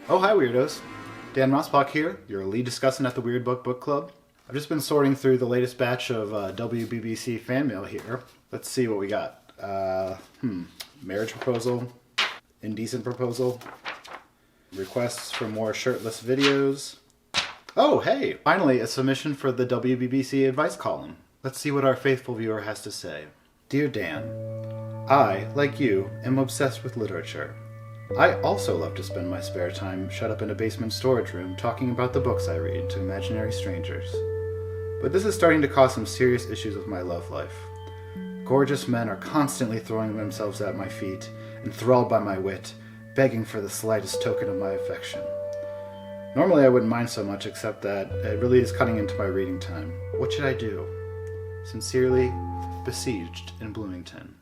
Oh, hi, weirdos. Dan Rossbach here, your lead discussant at the Weird Book Club. I've just been sorting through the latest batch of WBBC fan mail here. Let's see what we got. Marriage proposal, indecent proposal, requests for more shirtless videos. Oh, hey, finally a submission for the WBBC advice column. Let's see what our faithful viewer has to say. Dear Dan, I, like you, am obsessed with literature. I also love to spend my spare time shut up in a basement storage room talking about the books I read to imaginary strangers. But this is starting to cause some serious issues with my love life. Gorgeous men are constantly throwing themselves at my feet, enthralled by my wit, begging for the slightest token of my affection. Normally I wouldn't mind so much, except that it really is cutting into my reading time. What should I do? Sincerely, Besieged in Bloomington.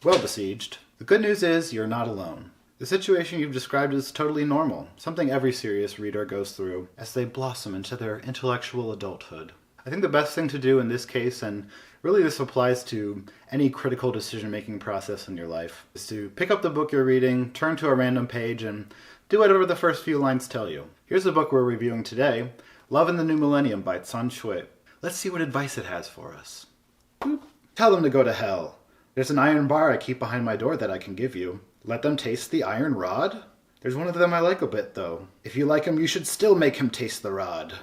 Well, Besieged, the good news is you're not alone. The situation you've described is totally normal, something every serious reader goes through as they blossom into their intellectual adulthood. I think the best thing to do in this case, and really this applies to any critical decision-making process in your life, is to pick up the book you're reading, turn to a random page, and do whatever the first few lines tell you. Here's the book we're reviewing today, Love in the New Millennium by Can Xue. Let's see what advice it has for us. Boop. Tell them to go to hell. There's an iron bar I keep behind my door that I can give you. Let them taste the iron rod? There's one of them I like a bit, though. If you like him, you should still make him taste the rod.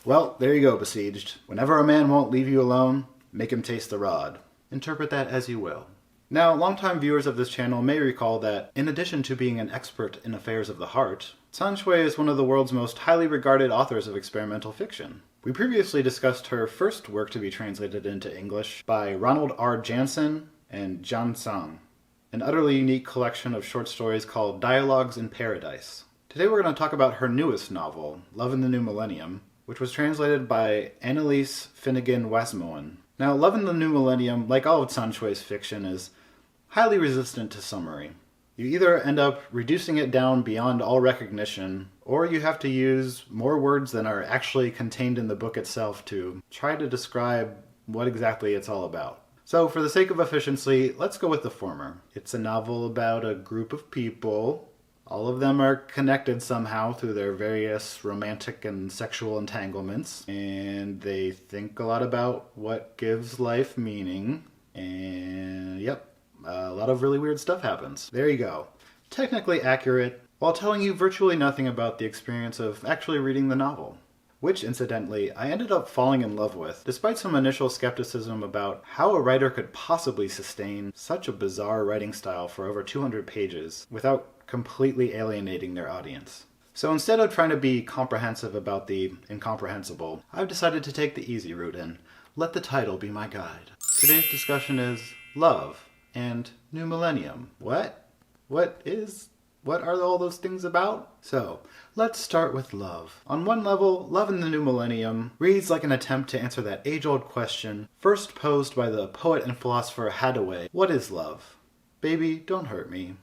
Well, there you go, Besieged. Whenever a man won't leave you alone, make him taste the rod. Interpret that as you will. Now, longtime viewers of this channel may recall that, in addition to being an expert in affairs of the heart, Can Xue is one of the world's most highly regarded authors of experimental fiction. We previously discussed her first work to be translated into English by Ronald R. Jansen and John Sang, an utterly unique collection of short stories called Dialogues in Paradise. Today we're going to talk about her newest novel, Love in the New Millennium, which was translated by Annalise Finnegan Wasmoen. Now, Love in the New Millennium, like all of Can Xue's fiction, is highly resistant to summary. You either end up reducing it down beyond all recognition, or you have to use more words than are actually contained in the book itself to try to describe what exactly it's all about. So for the sake of efficiency, let's go with the former. It's a novel about a group of people. All of them are connected somehow through their various romantic and sexual entanglements, and they think a lot about what gives life meaning, and yep. A lot of really weird stuff happens. There you go. Technically accurate, while telling you virtually nothing about the experience of actually reading the novel. Which, incidentally, I ended up falling in love with, despite some initial skepticism about how a writer could possibly sustain such a bizarre writing style for over 200 pages without completely alienating their audience. So instead of trying to be comprehensive about the incomprehensible, I've decided to take the easy route and let the title be my guide. Today's discussion is Love and New Millennium. What are all those things about? So, let's start with love. On one level, Love in the New Millennium reads like an attempt to answer that age-old question first posed by the poet and philosopher Hathaway. What is love? Baby, don't hurt me.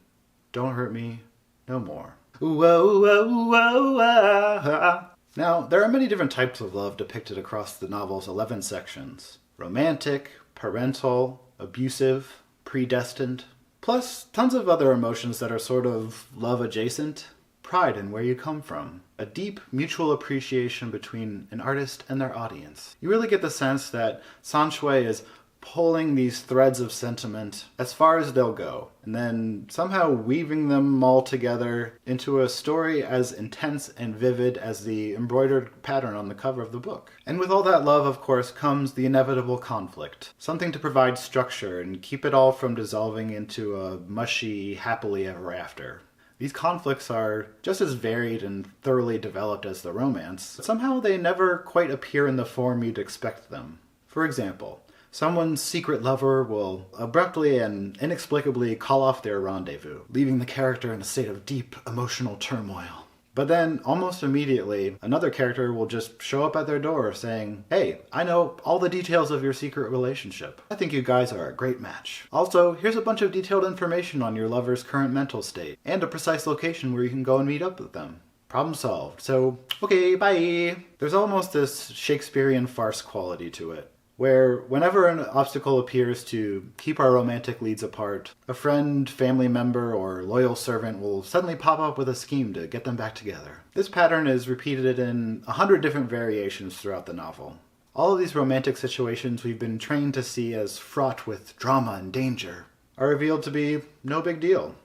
Don't hurt me no more. Whoa, whoa, whoa, ah. Now, there are many different types of love depicted across the novel's 11 sections. Romantic, parental, abusive, predestined, plus tons of other emotions that are sort of love adjacent. Pride in where you come from. A deep mutual appreciation between an artist and their audience. You really get the sense that Can Xue is pulling these threads of sentiment as far as they'll go, and then somehow weaving them all together into a story as intense and vivid as the embroidered pattern on the cover of the book. And with all that love, of course, comes the inevitable conflict. Something to provide structure and keep it all from dissolving into a mushy, happily ever after. These conflicts are just as varied and thoroughly developed as the romance, but somehow they never quite appear in the form you'd expect them. For example, someone's secret lover will abruptly and inexplicably call off their rendezvous, leaving the character in a state of deep emotional turmoil. But then, almost immediately, another character will just show up at their door saying, "Hey, I know all the details of your secret relationship. I think you guys are a great match. Also, here's a bunch of detailed information on your lover's current mental state, and a precise location where you can go and meet up with them. Problem solved. So, okay, bye." There's almost this Shakespearean farce quality to it. where whenever an obstacle appears to keep our romantic leads apart, a friend, family member, or loyal servant will suddenly pop up with a scheme to get them back together. This pattern is repeated in 100 different variations throughout the novel. All of these romantic situations we've been trained to see as fraught with drama and danger are revealed to be no big deal.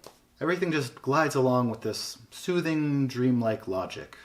Everything just glides along with this soothing, dreamlike logic.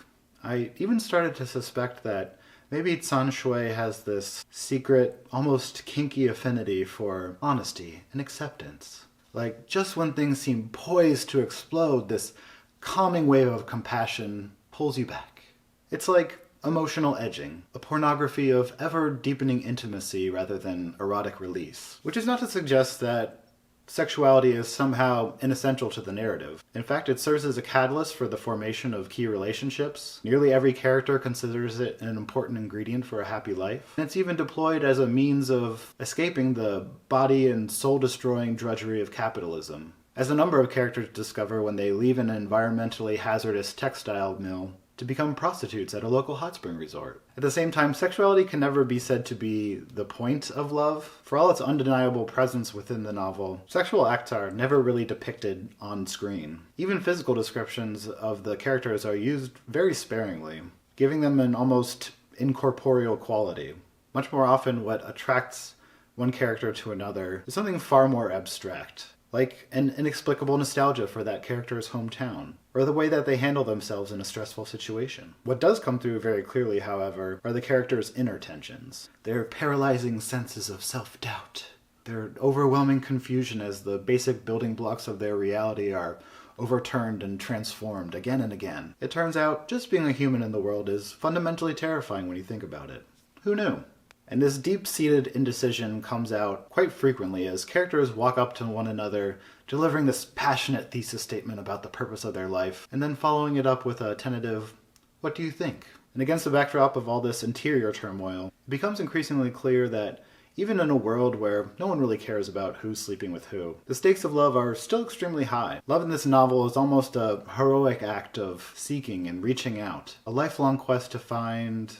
I even started to suspect that maybe Can Xue has this secret, almost kinky affinity for honesty and acceptance. Like, just when things seem poised to explode, this calming wave of compassion pulls you back. It's like emotional edging, a pornography of ever-deepening intimacy rather than erotic release. Which is not to suggest that sexuality is somehow inessential to the narrative. In fact, it serves as a catalyst for the formation of key relationships. Nearly every character considers it an important ingredient for a happy life. And it's even deployed as a means of escaping the body and soul-destroying drudgery of capitalism, as a number of characters discover when they leave an environmentally hazardous textile mill to become prostitutes at a local hot spring resort. At the same time, sexuality can never be said to be the point of love. For all its undeniable presence within the novel, sexual acts are never really depicted on screen. Even physical descriptions of the characters are used very sparingly, giving them an almost incorporeal quality. Much more often, what attracts one character to another is something far more abstract, like an inexplicable nostalgia for that character's hometown, or the way that they handle themselves in a stressful situation. What does come through very clearly, however, are the characters' inner tensions, their paralyzing senses of self-doubt, their overwhelming confusion as the basic building blocks of their reality are overturned and transformed again and again. It turns out, just being a human in the world is fundamentally terrifying when you think about it. Who knew? And this deep-seated indecision comes out quite frequently as characters walk up to one another, delivering this passionate thesis statement about the purpose of their life, and then following it up with a tentative, "What do you think?" And against the backdrop of all this interior turmoil, it becomes increasingly clear that even in a world where no one really cares about who's sleeping with who, the stakes of love are still extremely high. Love in this novel is almost a heroic act of seeking and reaching out, a lifelong quest to find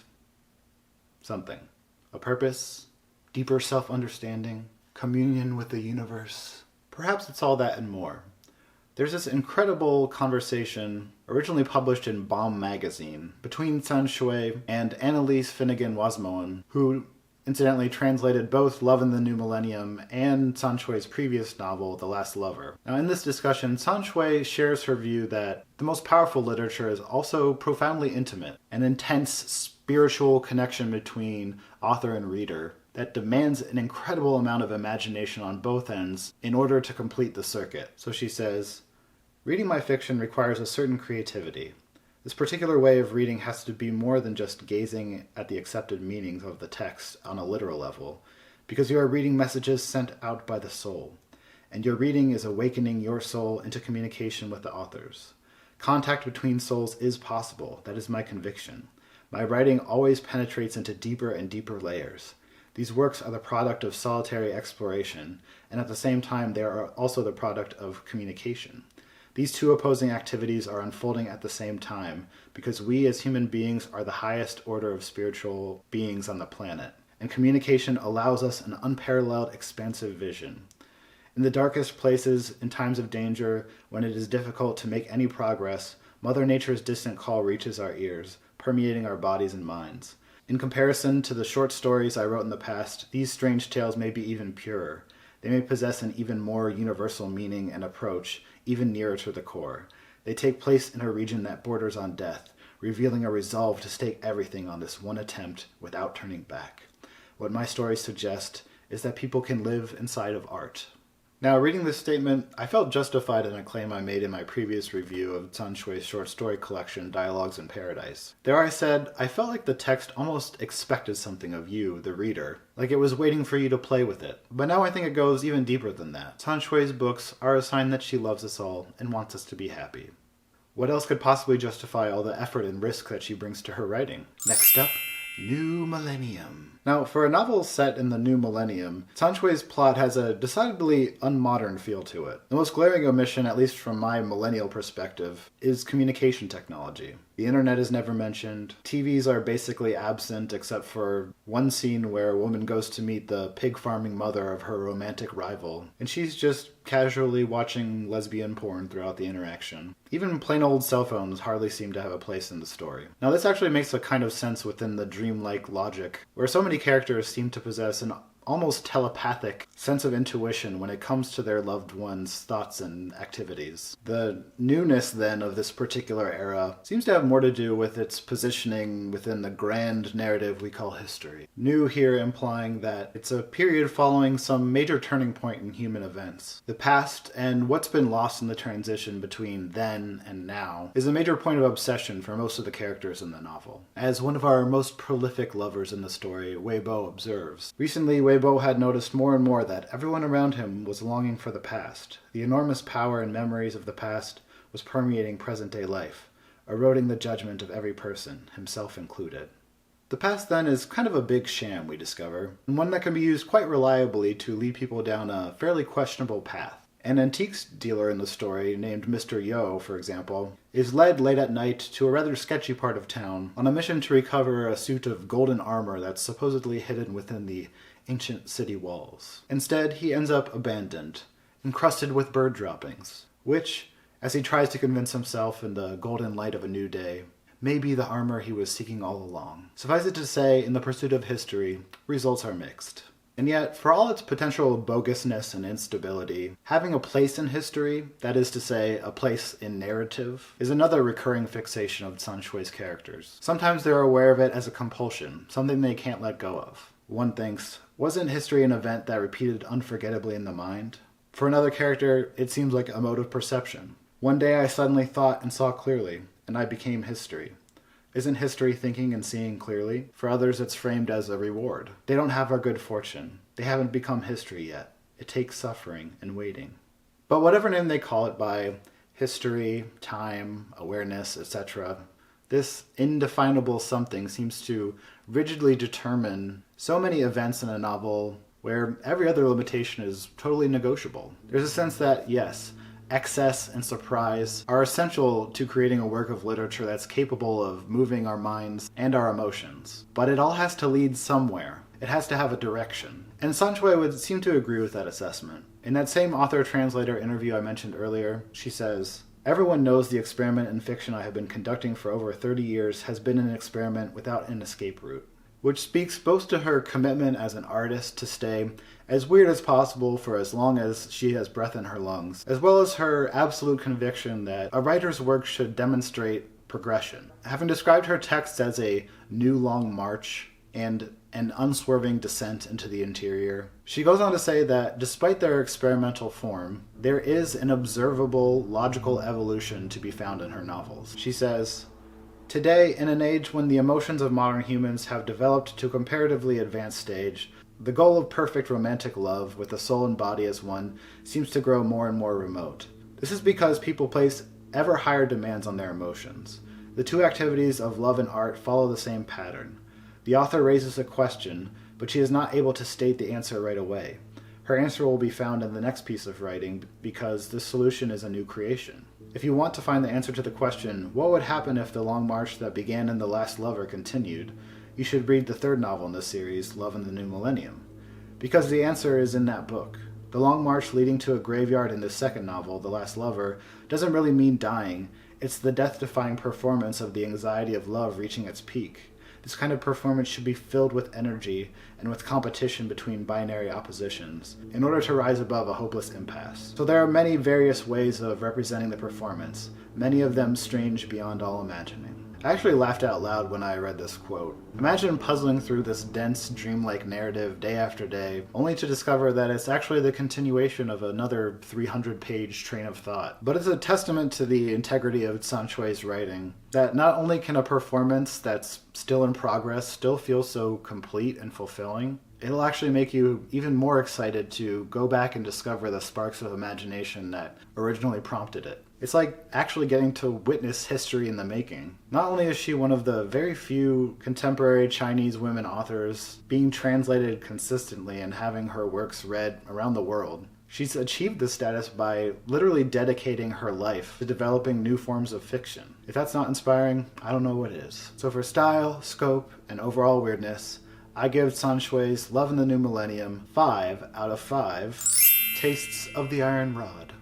something. A purpose, deeper self-understanding, communion with the universe. Perhaps it's all that and more. There's this incredible conversation, originally published in Bomb magazine, between Can Xue and Annalise Finnegan-Wasmoen, who incidentally translated both Love in the New Millennium and Can Xue's previous novel, The Last Lover. Now, in this discussion, Can Xue shares her view that the most powerful literature is also profoundly intimate, an intense spiritual connection between author and reader that demands an incredible amount of imagination on both ends in order to complete the circuit. So she says, "Reading my fiction requires a certain creativity. This particular way of reading has to be more than just gazing at the accepted meanings of the text on a literal level, because you are reading messages sent out by the soul, and your reading is awakening your soul into communication with the authors. Contact between souls is possible, that is my conviction. My writing always penetrates into deeper and deeper layers. These works are the product of solitary exploration, and at the same time they are also the product of communication. These two opposing activities are unfolding at the same time, because we as human beings are the highest order of spiritual beings on the planet, and communication allows us an unparalleled expansive vision. In the darkest places, in times of danger, when it is difficult to make any progress, Mother Nature's distant call reaches our ears, permeating our bodies and minds. In comparison to the short stories I wrote in the past, these strange tales may be even purer. They may possess an even more universal meaning and approach, even nearer to the core. They take place in a region that borders on death, revealing a resolve to stake everything on this one attempt without turning back. What my stories suggest is that people can live inside of art." Now, reading this statement, I felt justified in a claim I made in my previous review of Can Xue's short story collection, Dialogues in Paradise. There I said, I felt like the text almost expected something of you, the reader, like it was waiting for you to play with it. But now I think it goes even deeper than that. Can Xue's books are a sign that she loves us all and wants us to be happy. What else could possibly justify all the effort and risk that she brings to her writing? Next up, New Millennium. Now, for a novel set in the New Millennium, Can Xue's plot has a decidedly unmodern feel to it. The most glaring omission, at least from my millennial perspective, is communication technology. The internet is never mentioned. TVs are basically absent except for one scene where a woman goes to meet the pig farming mother of her romantic rival, and she's just casually watching lesbian porn throughout the interaction. Even plain old cell phones hardly seem to have a place in the story. Now this actually makes a kind of sense within the dreamlike logic, where so many characters seem to possess an almost telepathic sense of intuition when it comes to their loved ones' thoughts and activities. The newness, then, of this particular era seems to have more to do with its positioning within the grand narrative we call history. New here implying that it's a period following some major turning point in human events. The past and what's been lost in the transition between then and now is a major point of obsession for most of the characters in the novel. As one of our most prolific lovers in the story, Weibo, observes, recently Weibo had noticed more and more that everyone around him was longing for the past. The enormous power and memories of the past was permeating present-day life, eroding the judgment of every person, himself included. The past, then, is kind of a big sham, we discover, and one that can be used quite reliably to lead people down a fairly questionable path. An antiques dealer in the story, named Mr. Yo, for example, is led late at night to a rather sketchy part of town on a mission to recover a suit of golden armor that's supposedly hidden within the ancient city walls. Instead, he ends up abandoned, encrusted with bird droppings, which, as he tries to convince himself in the golden light of a new day, may be the armor he was seeking all along. Suffice it to say, in the pursuit of history, results are mixed. And yet, for all its potential bogusness and instability, having a place in history, that is to say, a place in narrative, is another recurring fixation of Can Xue's characters. Sometimes they're aware of it as a compulsion, something they can't let go of. One thinks, wasn't history an event that repeated unforgettably in the mind? For another character, it seems like a mode of perception. One day I suddenly thought and saw clearly, and I became history. Isn't history thinking and seeing clearly? For others, it's framed as a reward. They don't have our good fortune. They haven't become history yet. It takes suffering and waiting. But whatever name they call it by, history, time, awareness, etc., this indefinable something seems to rigidly determine so many events in a novel where every other limitation is totally negotiable. There's a sense that, yes, excess and surprise are essential to creating a work of literature that's capable of moving our minds and our emotions. But it all has to lead somewhere. It has to have a direction. And Can Xue would seem to agree with that assessment. In that same author-translator interview I mentioned earlier, she says, "Everyone knows the experiment in fiction I have been conducting for over 30 years has been an experiment without an escape route," which speaks both to her commitment as an artist to stay as weird as possible for as long as she has breath in her lungs, as well as her absolute conviction that a writer's work should demonstrate progression. Having described her texts as a new long march and an unswerving descent into the interior, she goes on to say that despite their experimental form, there is an observable, logical evolution to be found in her novels. She says, "Today, in an age when the emotions of modern humans have developed to a comparatively advanced stage, the goal of perfect romantic love with the soul and body as one seems to grow more and more remote. This is because people place ever higher demands on their emotions. The two activities of love and art follow the same pattern. The author raises a question, but she is not able to state the answer right away. Her answer will be found in the next piece of writing because this solution is a new creation. If you want to find the answer to the question, what would happen if the long march that began in The Last Lover continued, you should read the third novel in this series, Love in the New Millennium. Because the answer is in that book. The long march leading to a graveyard in the second novel, The Last Lover, doesn't really mean dying. It's the death-defying performance of the anxiety of love reaching its peak. This kind of performance should be filled with energy and with competition between binary oppositions in order to rise above a hopeless impasse. So there are many various ways of representing the performance, many of them strange beyond all imagining." I actually laughed out loud when I read this quote. Imagine puzzling through this dense, dreamlike narrative day after day, only to discover that it's actually the continuation of another 300-page train of thought. But it's a testament to the integrity of Can Xue's writing, that not only can a performance that's still in progress still feel so complete and fulfilling, it'll actually make you even more excited to go back and discover the sparks of imagination that originally prompted it. It's like actually getting to witness history in the making. Not only is she one of the very few contemporary Chinese women authors being translated consistently and having her works read around the world, She's achieved this status by literally dedicating her life to developing new forms of fiction. If that's not inspiring, I don't know what is. So for style, scope, and overall weirdness, I give Can Xue's Love in the New Millennium 5 out of 5 tastes of the iron rod.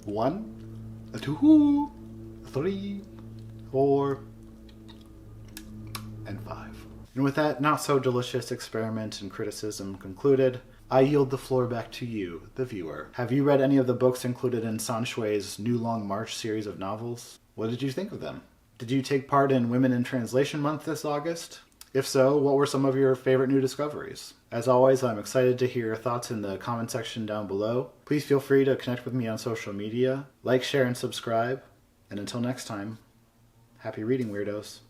1, 2, 3, 4, and 5. And with that not so delicious experiment and criticism concluded, I yield the floor back to you, the viewer. Have you read any of the books included in Can Xue's New Long March series of novels? What did you think of them? Did you take part in Women in Translation Month this August? If so, what were some of your favorite new discoveries? As always, I'm excited to hear your thoughts in the comment section down below. Please feel free to connect with me on social media. Like, share, and subscribe. And until next time, happy reading, weirdos.